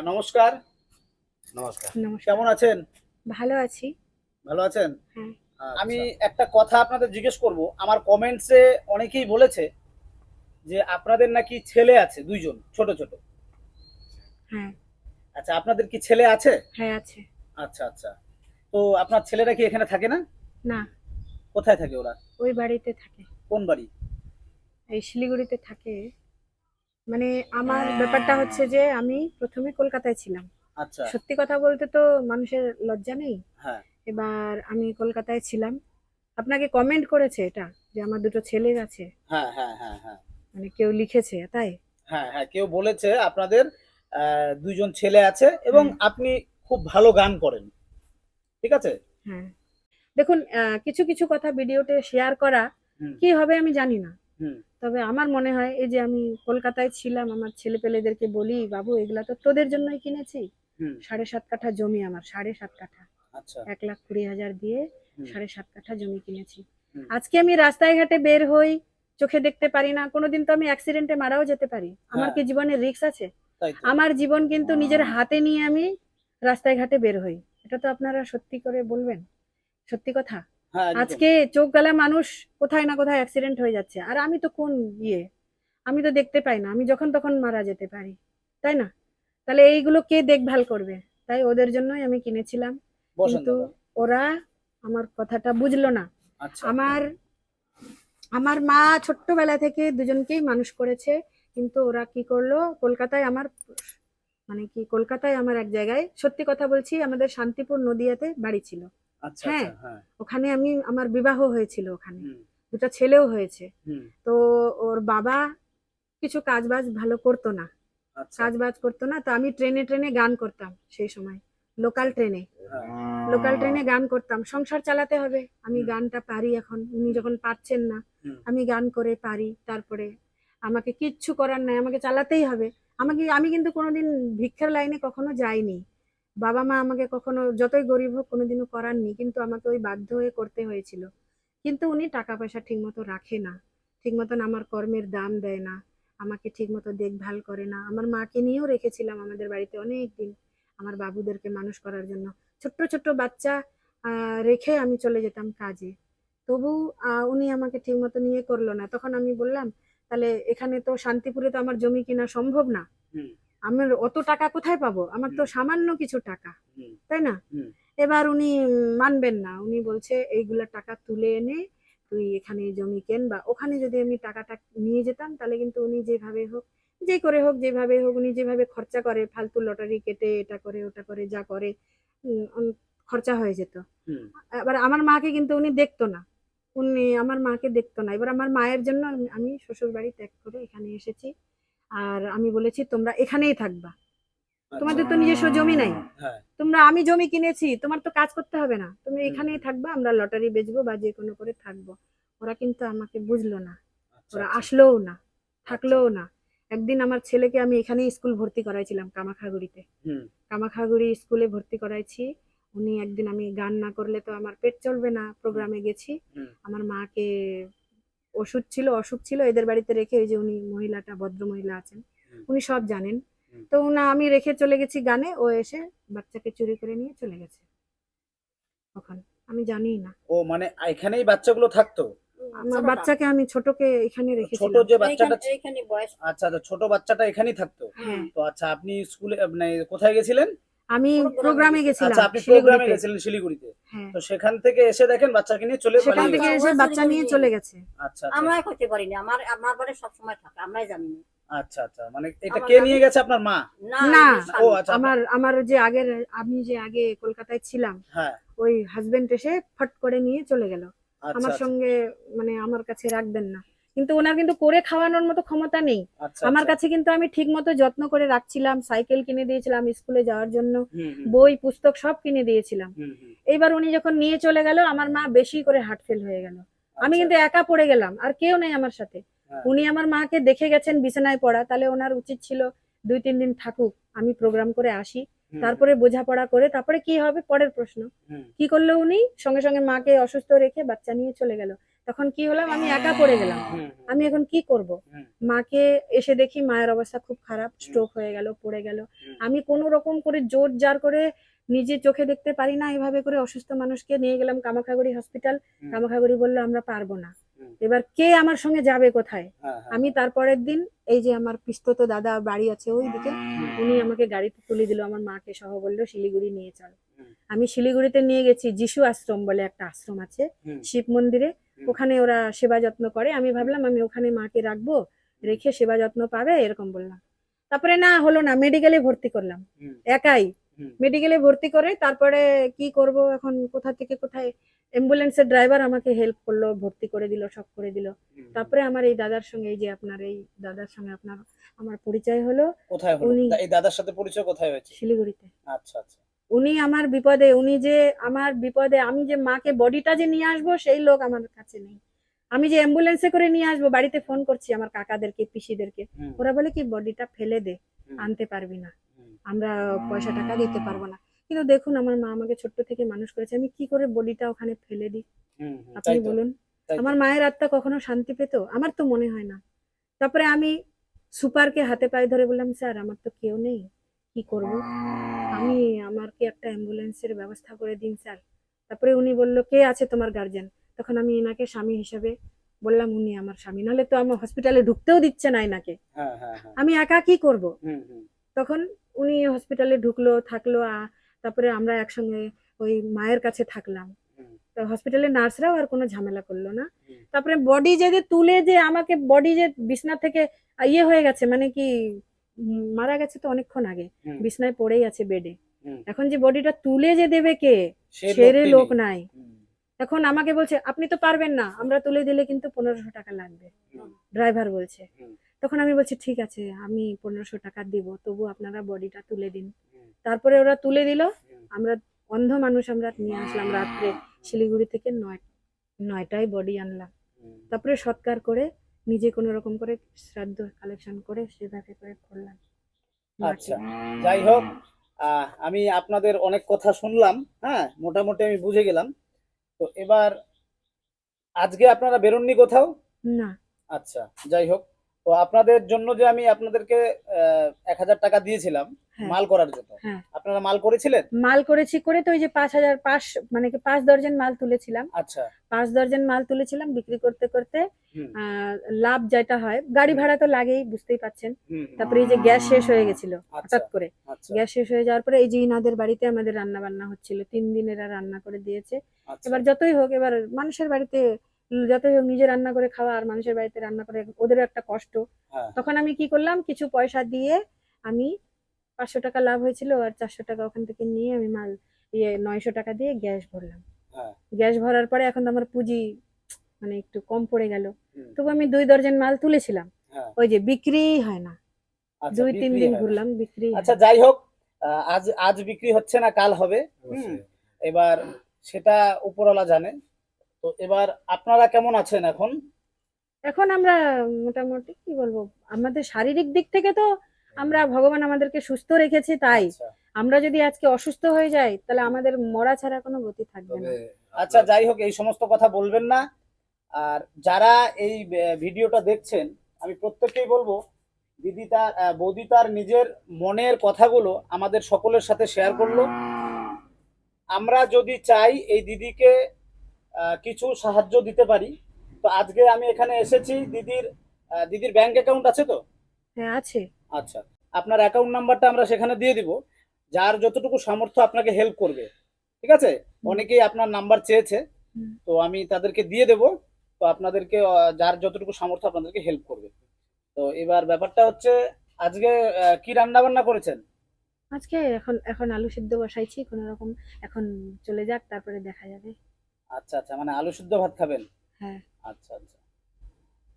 নমস্কার। নমস্কার। কেমন আছেন? ভালো আছি। ভালো আছেন? হ্যাঁ। আমি আচ্ছা। একটা কথা আপনাদের জিজ্ঞেস করব। আমার কমেন্টসে অনেকেই বলেছে যে আপনাদের নাকি ছেলে আছে ২ জন ছোট, ছোট। হ্যাঁ। আচ্ছা, আপনাদের কি ছেলে আছে? হ্যাঁ, আছে। আচ্ছা, আচ্ছা। তো আপনার ছেলেরা কি এখানে থাকে না? না, কোথায় থাকে ওরা? ওই বাড়িতে থাকে। কোন বাড়ি? এই শিলিগুড়িতে থাকে। মানে আমার ব্যাপারটা হচ্ছে যে আমি ১ম এ কলকাতায় ছিলাম। আচ্ছা। সত্যি কথা বলতে তো মানুষের লজ্জা নেই। হ্যাঁ, এবার আমি কলকাতায় ছিলাম। আপনাকে কমেন্ট করেছে এটা যে আমার ২ টো ছেলে আছে। হ্যাঁ, হ্যাঁ, হ্যাঁ, হ্যাঁ। মানে কেউ লিখেছে, তাই? হ্যাঁ, হ্যাঁ, কেউ বলেছে আপনাদের ২ জন ছেলে আছে এবং হ্যাঁ। আপনি খুব ভালো গান করেন। ঠিক আছে? হ্যাঁ। দেখুন কিছু, কিছু কথা ভিডিওতে শেয়ার করা হুম, কি হবে আমি জানি না। হুম, তবে আমার মনে হয় এই যে আমি কলকাতায় ছিলাম, আমার ছেলেপেলেদেরকে বলি, "বাবু এগুলা তো তোদের জন্যই কিনেছি।" হুম। ৭.৫ কাঠা জমি আমার, ৭.৫ কাঠা। আচ্ছা। ১,২০,০০০ দিয়ে হুম, ৭.৫ কাঠা জমি কিনেছি। হুম। আজকে আমি রাস্তায় ঘাটে বের হই, চোখে দেখতে পারি না। কোনোদিন তো আমি অ্যাক্সিডেন্টে মারাও যেতে পারি। আমার হ্যাঁ, কি জীবনের রিস্ক আছে? তাই তো। আমার জীবন কিন্তু নিজের হাতে নিয়ে আমি রাস্তায় ঘাটে বের হই। এটা তো আপনারা সত্যি করে বলবেন। সত্যি কথা। হ্যাঁ, একদম। আজকে চোখ গেলা মানুষ কোথায় না কোথায় অ্যাক্সিডেন্ট হয়ে যাচ্ছে। আর আমি তো কোন ইয়ে? আমি তো দেখতে পাই না। আমি যখন তখন মারা যেতে পারি। তাই না? তাহলে এইগুলো কে দেখভাল করবে? তাই ওদের জন্যই আমি কিনেছিলাম। বসেন কিন্তু দাদা। ওরা আমার কথাটা বুঝলো না। আচ্ছা। আমার আমার মা ছোট্টবেলা থেকে দুজনকেই মানুষ করেছে। কিন্তু ওরা কি করলো? কলকাতায় আমার মানে কি কলকাতায় আমার এক জায়গায় সত্যি কথা বলছি আমাদের শান্তিপুর নদীয়াতে বাড়ি ছিল। আচ্ছা, হ্যাঁ? আচ্ছা। হ্যাঁ। ওখানে আমার বিবাহ হয়েছিল ওখানে। হুম, ২ টা ছেলেও হয়েছে। হুম। তো ওর বাবা কিছু কাজবাজ ভালো করতো না। আচ্ছা। কাজবাজ করতো না। তো আমি ট্রেনে, ট্রেনে গান করতাম সেই সময়। লোকাল আচ্ছা। ট্রেনে। হ্যাঁ। লোকাল ট্রেনে গান করতাম। সংসার চালাতে হবে। আমি হুম, গানটা পারি এখন। উনি যখন পারছেন না, হুম, আমি গান করে পারি। তারপরে আমাকে কিচ্ছু করার নাই। আমাকে চালাতেই হবে। আমি কিন্তু কোনোদিন ভিক্ষার লাইনে কখনো যাইনি। বাবা-মা আমাকে কখনো যতই গরিব হোক কোনোদিনও করাননি। কিন্তু আমাকে ওই বাধ্য হয়ে করতে হয়েছিল। কিন্তু উনি টাকা-পয়সা ঠিকমতো রাখে না। ঠিক মতন আমার কর্মের দাম দেয় না। আমাকে ঠিকমতো দেখভাল করে না। আমার মাকে নিয়েও রেখেছিলাম আমাদের বাড়িতে অনেকদিন। আমার বাবুদেরকে মানুষ করার জন্য। ছোট্ট, ছোট্ট বাচ্চা আ রেখে আমি চলে যেতাম কাজে। তবু উনি আমাকে ঠিকমতো নিয়ে করল না। তখন আমি বললাম, "তাহলে এখানে তো শান্তিপুরে তো আমার জমি কিনা সম্ভব না। হুম, আমার অত টাকা কোথায় পাবো? আমার তো হুম, সামান্য কিছু টাকা।" হুম, তাই না? হুম। এবার উনি মানবেন না। উনি বলছে, "এইগুলা টাকা তুলে এনে তুই এখানে জমি কেন" বা ওখানে যদি আমি টাকাটা নিয়ে যেতাম তাহলে কিন্তু উনি যেভাবে হোক, যে করে হোক, যেভাবে হোক উনি যেভাবে খরচা করে ফালতু লটারি কেটে এটা করে, ওটা করে যা করে উম খরচা হয়ে যেত। হুম, এবার আমার মাকে কিন্তু উনি দেখতো না। উনি আমার মাকে দেখতো না। এবার আমার মায়ের জন্য আমি শ্বশুরবাড়ি ত্যাগ করে এখানে এসেছি। আর আমি বলেছি, "তোমরা এখানেই থাকবা। আচ্ছা। তোমাদের তো নিজস্ব জমি নাই। হ্যাঁ, আমি জমি কিনেছি। তোমার তো কাজ করতে হবে না। তুমি হুম, এখানেই হুম। থাকবা। আমরা লটারি বেচবো বা যেকোনো করে থাকবো।" ওরা কিন্তু আমাকে বুঝলো না। আচ্ছা, ওরা আচ্ছা, আসলোও না, আচ্ছা। থাকলোও না। একদিন আমার ছেলেকে আমি এখানেই স্কুল ভর্তি করাইছিলাম কামাখাগুড়িতে। হুম, কামাখাগুড়ি স্কুলে ভর্তি করাইছি। উনি একদিন আমি গান না করলে তো আমার পেট চলবে না। হুম, প্রোগ্রামে গেছি। হুম, আমার মাকে অসুখ ছিল এদের বাড়িতে রেখে ওই যে উনি মহিলাটা ভদ্রমহিলা আছেন। হুম, উনি সব জানেন। হুম। তো আমি রেখে চলে গেছি গানে। ও এসে বাচ্চাকে চুরি করে নিয়ে চলে গেছে ওখানে। আমি জানিই না। ও মানে এখানেই বাচ্চাগুলো থাকতো? আমার ছোটটা বাচ্চাকে আমি ছোটকে এখানে ছোট রেখেছিলাম। যে বাচ্চাটা এইখানে বয়স। আচ্ছা, আচ্ছা, ছোট বাচ্চাটা এখানেই থাকতো? হ্যাঁ, তো আচ্ছা, আপনি স্কুলে মানে কোথায় গেছিলেন? আমি প্রোগ্রামে প্রোগ্রামে গেছি। আচ্ছা, গেছিলাম আপনি প্রোগ্রামে শিলিগুড়িতে। গেছিলেন শিলিগুড়িতে। হ্যাঁ, তো সেখান থেকে এসে দেখেন বাচ্চাকে নিয়ে চলে সেখান পালিয়ে থেকে গেছে। এসে ওরা বাচ্চা চুরি করে নিয়ে নিয়ে চলে গেছে। গেছে। আচ্ছা, আচ্ছা, আমরাই করতে পারিনি। আমার বাড়ি সবসময় থাকে, আমরাই জানি না। আচ্ছা, আচ্ছা। মানে এটা আমার কে দাদু নিয়ে গেছে, আপনার মা? না, না, এই যে ও স্বামী। আচ্ছা, আমার আমার আমি যে আগে কলকাতায় ছিলাম, হ্যাঁ, ওই হাসব্যান্ড এসে ফট করে নিয়ে চলে গেল। আচ্ছা, আমার আচ্ছা, সঙ্গে মানে আমার কাছে রাখবেন না। কিন্তু ওনার কিন্তু করে খাওয়ানোর মতো ক্ষমতা নেই। আচ্ছা, আমার আচ্ছা। কাছে কিন্তু আমি ঠিকমতো যত্ন করে রাখছিলাম। সাইকেল কিনে দিয়েছিলাম স্কুলে যাওয়ার জন্য। হুম, হুম, বই, পুস্তক সব কিনে দিয়েছিলাম। হুম, হুম। এইবার উনি যখন নিয়ে চলে গেল, আমার মা বেশি করে হার্ট ফেল হয়ে গেল। আমি আচ্ছা, কিন্তু একা পড়ে গেলাম। আর কেউ নেই আমার সাথে। হ্যাঁ, উনি আমার মাকে দেখে গেছেন বিছানায় পড়া। তাহলে ওনার উচিত ছিল ২-৩ দিন থাকুক। আমি প্রোগ্রাম করে আসি। তারপরে বোঝাপড়া করে তারপরে কি হবে পরের প্রশ্ন। হুম, কি করলো উনি, সঙ্গে সঙ্গে মাকে অসুস্থ রেখে বাচ্চা নিয়ে চলে গেল। তখন কি হলাম, আমি একা পড়ে গেলাম। হুম, আমি এখন কি করব? হুম, মাকে এসে দেখি মায়ের অবস্থা খুব খারাপ, স্ট্রোক হয়ে গেল, পড়ে গেল। হুম, আমি কোনো রকম করে জোর জার করে নিজে চোখে দেখতে পারি না, এভাবে করে অসুস্থ মানুষকে নিয়ে গেলাম কামাখাগুড়ি হসপিটাল। হুম, কামাখাগুড়ি বললো আমরা পারবো না। হুম, এবার কে আমার সঙ্গে যাবে কোথায়? হ্যাঁ, হ্যাঁ, আমি তারপরের দিন এই যে আমার পিস্তত দাদা বাড়ি আছে ওইদিকে, উনি আমাকে গাড়িতে তুলে দিল, আমার মাকে সহ বললো শিলিগুড়ি নিয়ে চল। হুম, আমি শিলিগুড়িতে নিয়ে গেছি, যিশু আশ্রম বলে একটা আশ্রম আছে হুম, শিব মন্দিরে, হুম, ওখানে ওরা সেবা যত্ন করে। আমি ভাবলাম আমি ওখানে মাকে রাখবো, রেখে সেবা যত্ন পাবে এরকম বললাম। তারপরে না হলো না, মেডিকেলে ভর্তি করলাম হুম, একাই। হুম, মেডিকেলে ভর্তি করে তারপরে কি করব এখন, কোথা থেকে কোথায় অ্যাম্বুলেন্সের ড্রাইভার আমাকে হেল্প করলো, ভর্তি করে দিল, সব করে দিল। হুম। তারপরে আমার এই দাদার সঙ্গে, এই যে আপনার এই দাদার সঙ্গে আপনার আমার পরিচয় হলো। কোথায় হলো? উনি এই দাদার সাথে পরিচয় কোথায় হয়েছে? শিলিগুড়িতে। আচ্ছা, আচ্ছা। উনি আমার বিপদে, উনি যে আমার বিপদে, আমি যে মাকে বডিটা যে নিয়ে আসবো সেই লোক আমার কাছে নেই। আমি যে অ্যাম্বুলেন্সে করে নিয়ে আসবো, বাড়িতে ফোন করছি আমার কাকাদেরকে, পিসিদেরকে, হুম, ওরা বলে কি বডিটা ফেলে দে, হুম, আনতে পারবি না, হুম, আমরা পয়সা টাকা দিতে পারবো না। কিন্তু দেখুন আমার মা আমাকে ছোট্ট থেকে মানুষ করেছে, আমি কি করে বডিটা ওখানে ফেলে দিই? হুম, হুম, আপনি তাই তো, বলুন, তাই তো। আমার মায়ের আত্মা কখনো শান্তি পেত? আমার তো মনে হয় না। তারপরে আমি সুপারকে হাতে পায়ে ধরে বললাম স্যার আমার তো কেউ নেই, কি করব? আমি, আমার কি একটা অ্যাম্বুলেন্সের ব্যবস্থা করে দিন স্যার। তারপরে উনি বলল কে আছে তোমার গার্জেন? তখন আমি এনাকে স্বামী হিসেবে বললাম উনি আমার স্বামী, নাহলে তো আমার হসপিটালে ঢুকতেও দিচ্ছে না এনাকে, হ্যাঁ, হ্যাঁ, হ্যাঁ। আমি একা কি করব? হুম, হুম, তখন উনি হসপিটালে ঢুকলো, থাকলো, তারপরে আমরা একসঙ্গে ওই মায়ের কাছে থাকলাম। হুম, তো হসপিটালের নার্সরাও আর কোনো ঝামেলা করলো না। হুম, তারপরে বডি যে তুলে যে আমাকে, বডি যে বিছনা থেকে ইয়ে হয়ে গেছে, মানে কি মারা গেছে তো অনেকক্ষণ আগে, হুম, বিছনায় পড়েই আছে বেডে। হুম। এখন যে বডিটা তুলে যে দেবে কে, সে সেরে লোকটি লোক নেই। নাই। হুম, এখন আমাকে বলছে আপনি তো পারবেন না, আমরা তুলে দিলে কিন্তু 1500 টাকা লাগবে, হুম, ড্রাইভার বলছে। হুম, তখন আমি বলছি ঠিক আছে আমি 1500 টাকা দিব, তবু আপনারা বডিটা তুলে দিন। হুম, তারপরে ওরা তুলে দিল। হুম, আমরা অন্ধ মানুষ, আমরা নিয়ে আসলাম রাত্রে শিলিগুড়ি থেকে 9টায় বডি আনলাম। হুম। তারপরে সৎকার করে নিজে কোনো রকম করে শ্রাদ্ধ কালেকশন করে সেভাবে করে করলাম মাকে। আচ্ছা, যাই হোক, আমি আপনাদের অনেক কথা শুনলাম। হ্যাঁ, মোটামুটি আমি বুঝে গেলাম। তো এবার আজকে আপনারা বেরোননি কোথাও? না। আচ্ছা, যাই হোক। তো আপনাদের জন্য যে আমি আপনাদেরকে 1000 টাকা দিয়েছিলাম হ্যাঁ, মাল করার জন্য, হ্যাঁ, আপনারা মাল করেছিলেন? মাল করেছি, করে তো ওই যে 5000 মানে কি 5 দর্জন মাল তুলেছিলাম। আচ্ছা। 5 দর্জন মাল তুলেছিলাম, বিক্রি করতে করতে হুম, আহ, লাভ যেটা হয়, গাড়ি হুম, ভাড়া তো লাগেই, বুঝতেই পাচ্ছেন। হুম, হুম। তারপরে এই যে গ্যাস শেষ হয়ে গেছিল আচ্ছা, হঠাৎ করে, আচ্ছা, গ্যাস শেষ হয়ে যাওয়ার পরে এই যে ইনাদের বাড়িতে আমাদের রান্না বান্না হচ্ছিল, 3 দিন এরা রান্না করে দিয়েছে। আচ্ছা। এবার যতই হোক, এবার মানুষের বাড়িতে যতই হোক নিজে রান্না করে খাওয়া আর মানুষের বাড়িতে রান্না করে ওদেরও একটা কষ্ট। হ্যাঁ, তখন আমি কি করলাম, কিছু পয়সা দিয়ে আমি 500 টাকা লাভ হয়েছিল আর 400 টাকা ওখান থেকে নিয়ে আমি মাল 900 টাকা দিয়ে গ্যাস ভরলাম। হ্যাঁ, গ্যাস ভরার পরে এখন তো আমার পুঁজি মানে একটু কম পড়ে গেল, হুম, তবু আমি 2 দর্জন মাল তুলেছিলাম। হ্যাঁ। ওই যে বিক্রি হয় না, আচ্ছা, 2-3 বিক্রি দিন হয় না। ঘুরলাম, বিক্রি হয় আচ্ছা, না। যাই হোক, আজ আজ বিক্রি হচ্ছে না, কাল হবে। হুম, এবার সেটা উপরওয়ালা জানে। তো এবার আপনারা কেমন আছেন এখন? এখন আমরা মোটামুটি কি বলবো, আমাদের শারীরিক দিক থেকে তো আমরা, ভগবান আমাদেরকে সুস্থ রেখেছে, তাই আচ্ছা, আমরা যদি আজকে অসুস্থ হয়ে যাই তাহলে আমাদের মরা ছাড়া কোনো গতি থাকবে না। আচ্ছা, যাই হোক, এই সমস্ত কথা বলবেন না। আর যারা এই ভিডিওটা দেখছেন, আমি প্রত্যেককেই বলবো, বৌদি তার নিজের মনের কথাগুলো আমাদের সকলের সাথে শেয়ার করলো। আমরা যদি চাই এই দিদিকে কিছু সাহায্য দিতে পারি, তো আজকে আমি এখানে এসেছি। দিদির ব্যাংক অ্যাকাউন্ট আছে তো? হ্যাঁ আছে। আচ্ছা, আপনার অ্যাকাউন্ট নাম্বারটা আমরা সেখানে দিয়ে দিব। যার যতটুকু সামর্থ্য আপনাকে হেল্প করবে, ঠিক আছে? অনেকেই আপনার নাম্বার চেয়েছে, হুম। তো আমি তাদেরকে দিয়ে দেব। তো আপনাদেরকে যার যতটুকু সামর্থ্য আপনাদেরকে হেল্প করবে। তো এবার ব্যাপারটা হচ্ছে, আজকে কি রান্না বান্না করেছেন? আজকে এখন এখন আলু সিদ্ধ বসাইছি কোন রকম, এখন চলে যাক তারপরে দেখা যাবে। আচ্ছা, আচ্ছা, মানে আলু সিদ্ধ ভাত খাবেন? হ্যাঁ। আচ্ছা, আচ্ছা,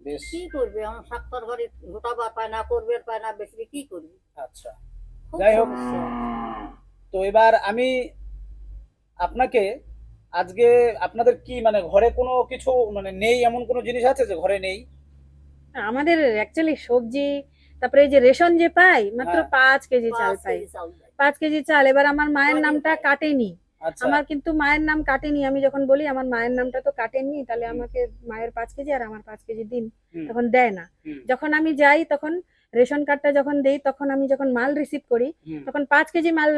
বেশ। কি করবে, আমার শাক তরকারি গোটাবার পায় না, করবে পায় না, বেশি কি করবি, আচ্ছা, খুব যাই হোক, সমস্যা। তো এবার আমি আপনাকে আজকে, আপনাদের কি মানে ঘরে কোনো কিছু মানে নেই, এমন কোনো জিনিস আছে যে ঘরে নেই? আমাদের অ্যাকচুয়ালি সবজি, তারপরে এই যে রেশন যে পাই মাত্র হ্যাঁ, 5 কেজি চাল 5 পাই। কেজি চাউল দেয়। 5 কেজি চাল। এবার আমার মায়ের নামটা কাটেনি, আচ্ছা আমার কিন্তু মায়ের নাম কাটেনি। আমি যখন বলি আমার মায়ের নামটা তো কাটেননি, তাহলে আমাকে মায়ের 5 কেজি আর আমার 5 কেজি দিন, হুম, তখন দেয় না। হুম, যখন আমি যাই তখন রেশন কার্ডটা যখন দেই, তখন আমি যখন মাল রিসিভ করি হুম, তখন 5 কেজি মাল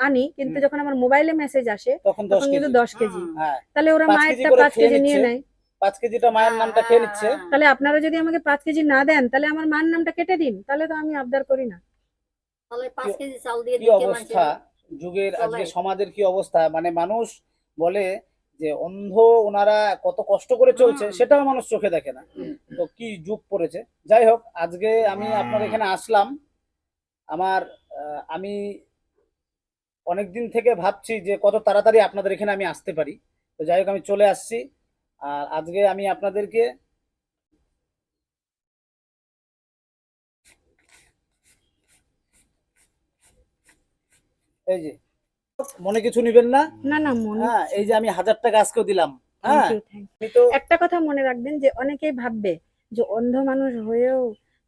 আনি, কিন্তু হুম। যখন আমার মোবাইলে মেসেজ আসে তখন 10 তখন কিন্তু কেজি 10 কেজি। হ্যাঁ, তাহলে ওরা 5 কেজি মায়েরটা করে 5 খেয়ে কেজি নিয়ে নিচ্ছে, নেয়। 5 কেজিটা মায়ের নামটা খেয়ে নিচ্ছে। তাহলে আপনারা যদি আমাকে 5 কেজি না দেন, তাহলে আমার মার নামটা কেটে দিন, তাহলে তো আমি আবদার করি না। তাহলে কি 5 কেজি চাল দিয়ে কি দিতে অবস্থা মানুষের যুগের, আজকে চলে। সমাজের কি অবস্থা, মানে মানুষ বলে যে অন্ধ ওনারা কত কষ্ট করে চলছে, সেটাও মানুষ চোখে দেখে না। তো কি যুগ পড়েছে। যাই হোক, আজকে আমি আপনার এখানে আসলাম। আমার আমি অনেকদিন থেকে ভাবছি যে কত তাড়াতাড়ি আপনাদের এখানে আমি আসতে পারি। তো যাই হোক, আমি চলে আসছি। আর আজকে আমি আপনাদেরকে এই যে, মনে কিছু নিবেন না। না না, মনে হ্যাঁ, এই যে আমি 1000 টাকা আজকেও দিলাম। থ্যাংক হ্যাঁ, ইউ, থ্যাংক আমি তো একটা কথা মনে রাখবেন, যে অনেকেই ভাববে যে অন্ধ মানুষ হয়েও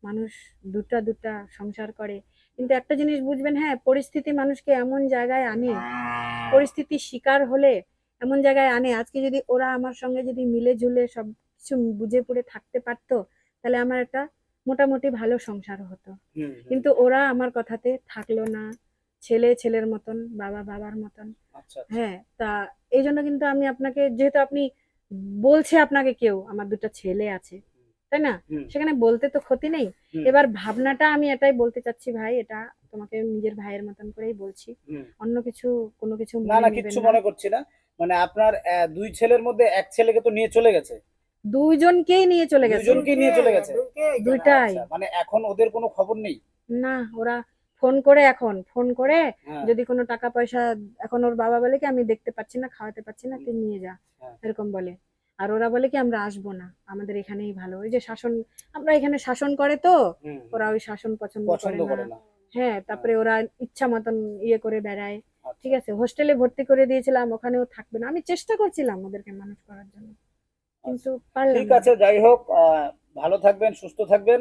মানুষ দুটা দুটা সংসার করে, কিন্তু একটা জিনিস বুঝবেন, হ্যাঁ, পরিস্থিতি মানুষকে এমন জায়গায় আনে, পরিস্থিতির শিকার হলে এমন জায়গায় আনে। আজকে যদি ওরা আমার সঙ্গে যদি মিলে ঝুলে সব কিছু বুঝে পড়ে থাকতে পারতো, তাহলে আমার একটা মোটামুটি ভালো সংসার হতো। হুম, হুম, কিন্তু ওরা আমার কথাতে থাকলো না, ছেলে ছেলের মতন, বাবা বাবার মতন। আচ্ছা আচ্ছা, হ্যাঁ, তা এই জন্য কিন্তু আমি আপনাকে, যেহেতু আপনি বলছে আপনাকে কেউ আমার দুটো ছেলে আছে, তাই না, হুম, সেখানে বলতে তো ক্ষতি নেই। হুম, এবার ভাবনাটা আমি এটাই বলতে চাচ্ছি ভাই, এটা তোমাকে নিজের ভাইয়ের মতন করেই বলছি, হুম। অন্য কিছু কোনো কিছু না মনে না, নেবেন কিচ্ছু না। মনে করছি না। মানে আপনার দুই ছেলের মধ্যে এক ছেলেকে তো নিয়ে চলে গেছে, দুইজনকেই নিয়ে চলে গেছে, দুইজনকেই নিয়ে চলে গেছে। দুইটাই। আচ্ছা, মানে এখন ওদের কোনো খবর নেই। না, ওরা ফোন করে, এখন ফোন করে হ্যাঁ, যদি কোনো টাকা পয়সা, এখন ওর বাবা বলে কি আমি দেখতে পাচ্ছি না, খাওয়াতে পারছি না, তুই নিয়ে যা, হ্যাঁ, এরকম বলে। আর ওরা বলে কি আমরা আসবো না, আমাদের এখানেই ভালো। ওই যে শাসন, আমরা এখানে শাসন করে তো, হুম, ওরা ওই শাসন পছন্দ পছন্দ করে করে না। না। হ্যাঁ, তারপরে ওরা ইচ্ছা মতন ইয়ে করে বেড়ায়। আচ্ছা, ঠিক আছে, হোস্টেলে ভর্তি করে দিয়েছিলাম, ওখানেও থাকবে না। আমি চেষ্টা করছিলাম ওদেরকে মানুষ করার জন্য, কিন্তু আচ্ছা, পারলাম ঠিক না। আছে। যাই হোক, ভালো থাকবেন, সুস্থ থাকবেন।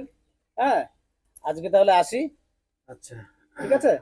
হ্যাঁ, আজকে তাহলে আসি। আচ্ছা, ঠিক আছে।